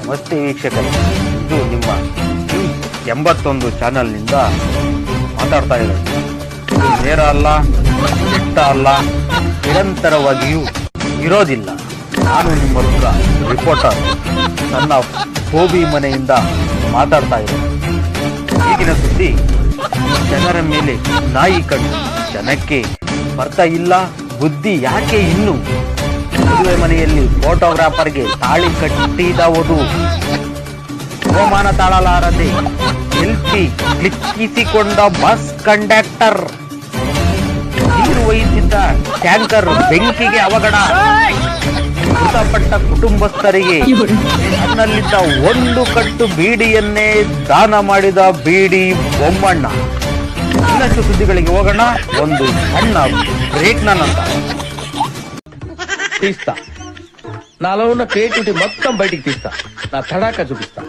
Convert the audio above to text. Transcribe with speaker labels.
Speaker 1: ನಮಸ್ತೆ ವೀಕ್ಷಕರೇ, ಇದು ನಿಮ್ಮ 81 ಚಾನಲ್ನಿಂದ ಮಾತಾಡ್ತಾ ಇರೋದು. ಇದು ನೇರ ಅಲ್ಲ, ಕೆಟ್ಟ ಅಲ್ಲ, ನಿರಂತರವಾಗಿಯೂ ಇರೋದಿಲ್ಲ. ನಾನು ನಿಮ್ಮ ರಿಪೋರ್ಟರ್ ನನ್ನ ಹೋಬಿ ಮನೆಯಿಂದ ಮಾತಾಡ್ತಾ ಇರೋದು. ಈಗಿನ ಸುದ್ದಿ, ಜನರ ಮೇಲೆ ನಾಯಿ ಕಣ್ಣು, ಜನಕ್ಕೆ ಬರ್ತಾ ಇಲ್ಲ ಬುದ್ಧಿ ಯಾಕೆ ಇನ್ನು? ಮದುವೆ ಮನೆಯಲ್ಲಿ ಫೋಟೋಗ್ರಾಫರ್ಗೆ ತಾಳಿ ಕಟ್ಟಿದ ವಧು ಅವಮಾನ ತಾಳಲಾರದೆ ಸೆಲ್ಫಿ ಕ್ಲಿಕ್ಕಿಸಿಕೊಂಡ ಬಸ್ ಕಂಡಕ್ಟರ್, ನೀರು ಒಯ್ಯುತ್ತಿದ್ದ ಟ್ಯಾಂಕರ್ ಬೆಂಕಿಗೆ ಅವಘಡ, ಮೃತಪಟ್ಟ ಕುಟುಂಬಸ್ಥರಿಗೆ ನನ್ನಲ್ಲಿದ್ದ 1 ಕಟ್ಟು ಬೀಡಿಯನ್ನೇ ದಾನ ಮಾಡಿದ ಬೀಡಿ ಬೊಮ್ಮಣ್ಣ. ಇನ್ನಷ್ಟು ಸುದ್ದಿಗಳಿಗೆ ಹೋಗೋಣ. ಒಂದು ಸಣ್ಣ బ్రేక్ ನಂತರ
Speaker 2: తీస్తా. నాలో ఉన్న క్రియేటివిటీ మొత్తం బయటికి తీస్తా. నా తడాకా చూపిస్తా.